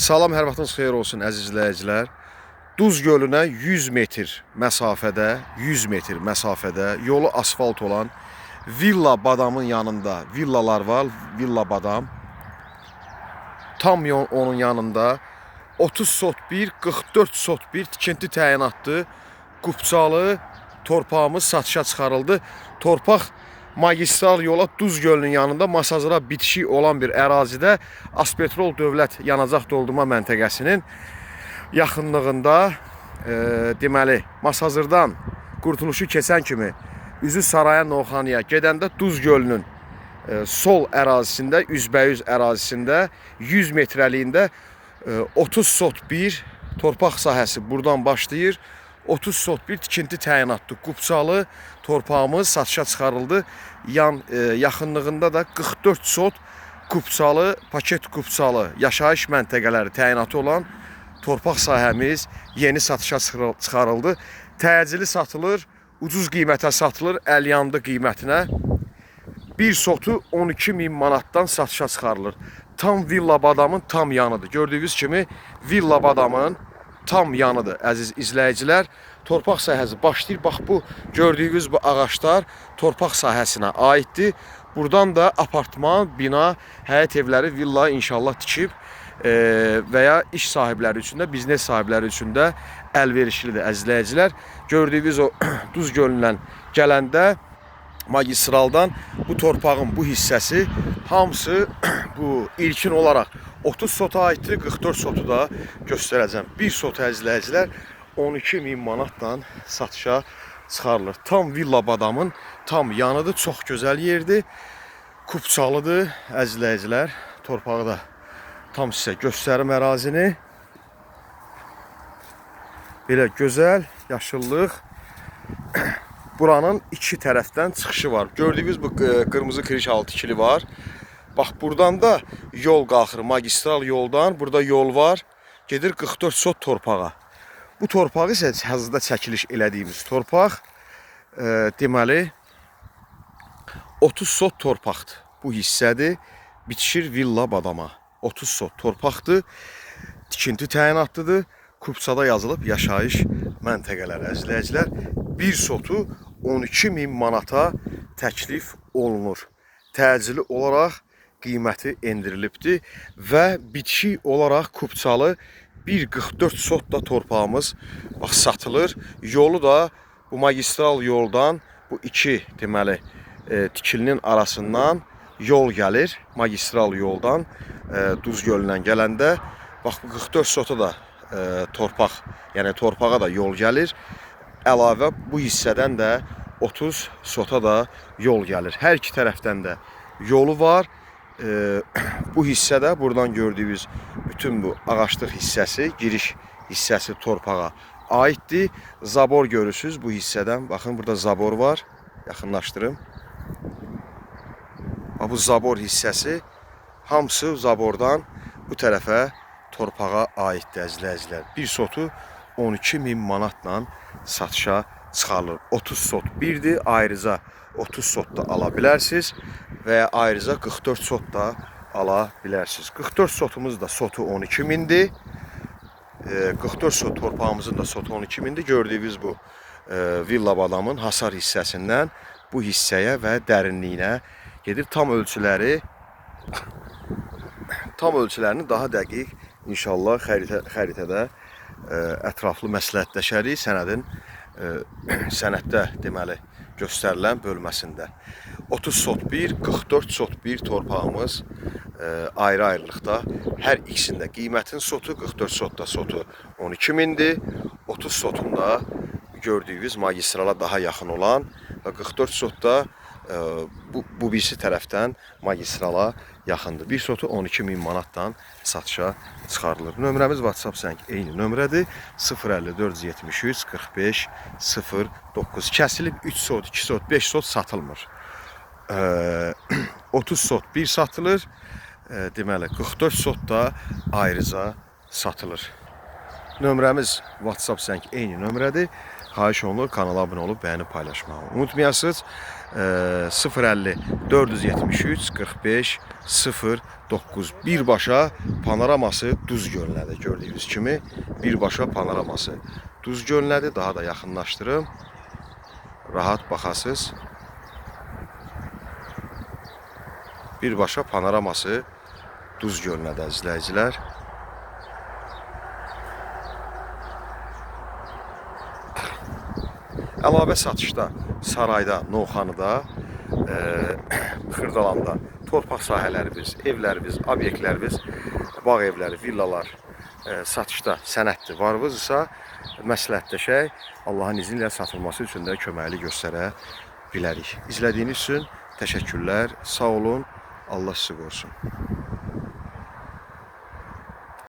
Salam, hər vaxtınız xeyir olsun əziz izləyicilər. Duz gölünə 100 metr məsafədə yolu asfalt olan Villa Badamın yanında villalar var. Villa Badam. Tam onun yanında 30 sot 1, 44 sot 1 tikinti təyinatlı Qubçalı torpağımız satışa çıxarıldı. Torpaq magistral yola Duz gölünün yanında Masazıra bitişik olan bir ərazidə Aspetrol Dövlət Yanacaq Doldurma Məntəqəsinin yaxınlığında deməli Masazırdan Qurtuluşu keçən kimi üzü Saraya Novxanıya gedəndə Duz gölünün sol ərazisində, üzbəyüz ərazisində 100 metrəliyində 30 sot 1 torpaq sahəsi buradan başlayır. 30 sot bir tikinti təyinatlı Qubçalı torpağımız satışa çıxarıldı. Yaxınlığında da 44 sot Qubçalı, paket Qubçalı yaşayış məntəqələri təyinatı olan torpaq sahəmiz yeni satışa çıxarıldı. Təcili satılır, ucuz qiymətə satılır, əlyandı qiymətinə. Bir sotu 12.000 manatdan satışa çıxarılır. Tam Villa Badamın tam yanıdır. Gördüyünüz kimi Villa Badamın tam yanıdır əziz izləyicilər. Torpaq sahəsi başlayır. Bax bu gördüyünüz bu ağaçlar torpaq sahəsinə aiddir. Buradan da apartman, bina, həyət evləri, villa inşallah tikib və ya iş sahibləri üçün də, biznes sahibləri üçün də əlverişlidir əziz izləyicilər. Gördüyünüz o Duz gölündən gələndə magistraldan bu torpağın bu hissəsi hamısı bu ilkin olaraq 30 sota aiddir, 44 sotu da göstərəcəm. Bir sot əzizləyicilər 12.000 manatla satışa çıxarılır. Tam Villa Badamın tam yanıdır, çox gözəl yerdir. Qubçalıdır əzizləyicilər. Torpağı da tam sizə göstərim ərazini. Belə gözəl, yaşıllıq. Buranın iki tərəfdən çıxışı var. Gördüyünüz bu qırmızı kirişalı tikili var. Bax buradan da yol qalxır, magistral yoldan. Burada yol var. Gedir 44 sot torpağa. Bu torpağı isə hazırda çəkiliş elədiyimiz torpaq deməli 30 sot torpaqdır. Bu hissədir. Bitişir Villa Badama. 30 sot torpaqdır. Tikinti təyinatlıdır. Qubçada yazılıb yaşayış məntəqələri əzizləyicilər. Bir sotu 12.000 manata təklif olunur. Təcili olaraq qiyməti endirilibdir və bitişik olaraq Qubçalı 1.44 sotla torpağımız bax satılır. Yolu da bu magistral yoldan bu iki deməli tikilinin arasından yol gəlir. Magistral yoldan Duz gölündən gələndə bax bu 44 sota da torpaq, yəni torpağa da yol gəlir. Əlavə bu hissədən də 30 sota da yol gəlir. Hər iki tərəfdən də yolu var. Bu hissədə buradan gördüyünüz bütün bu ağaçlıq hissəsi, giriş hissəsi torpağa aiddir. Zabor görürsünüz bu hissədən. Baxın burada zabor var. Yaxınlaşdırım. Bu zabor hissəsi hamısı zabordan bu tərəfə torpağa aiddir əzizləyicilər. Bir sotu 12.000 manatla satışa çıxarılır. 30 sot birdir. Ayrıca 30 sot da ala bilərsiniz və ayrıca 44 sot da ala bilərsiniz. 44 sotumuz da sotu 12.000'dir. 44 sot torpağımızın da sotu 12.000'dir. Gördüyünüz bu Villa Badamın hasar hissəsindən bu hissəyə və dərinliyinə gedir. Tam ölçülərini daha dəqiq inşallah xəritədə ətraflı məsləhətləşərik sənəddə deməli göstərilən bölməsində. 30 sot 1, 44 sot 1 torpağımız ayrı-ayrılıqda hər ikisində qiymətin sotu 44 sotda sotu 12.000'dir. 30 sotunda gördüyünüz magistrala daha yaxın olan və 44 sotda bu birisi tərəfdən magistrala yaxındır. Bir sotu 12.000 manatdan satışa çıxarılır. Nömrəmiz WhatsApp zəng eyni nömrədir. 054 73 45 09. Kəsilib 3 sot, 2 sot, 5 sot satılmır. 30 sot 1 satılır. Deməli 44 sot da ayrıca satılır. Nömrəmiz WhatsApp zəng eyni nömrədir. Xahiş olunur kanala abunə olub bəyənib paylaşmağı. Unutmayasınız 050 473 45 09 birbaşa panoraması Duz gölünədir. Gördüyünüz kimi birbaşa panoraması Duz gölünədir. Daha da yaxınlaşdırım. Rahat baxasınız. Birbaşa panoraması Duz gölünədir izləyicilər. Əlavə satışda Sarayda, Novxanıda, Xırdalanda torpaq sahələrimiz, evlərimiz, obyektlərimiz, bağ evləri, villalar satışda sənəddir. Varınızsa məsləhətləşək, Allahın izni ilə satılması üçün də köməkli göstərə bilərik. İzlədiyiniz üçün təşəkkürlər, sağ olun, Allah sizi qorusun.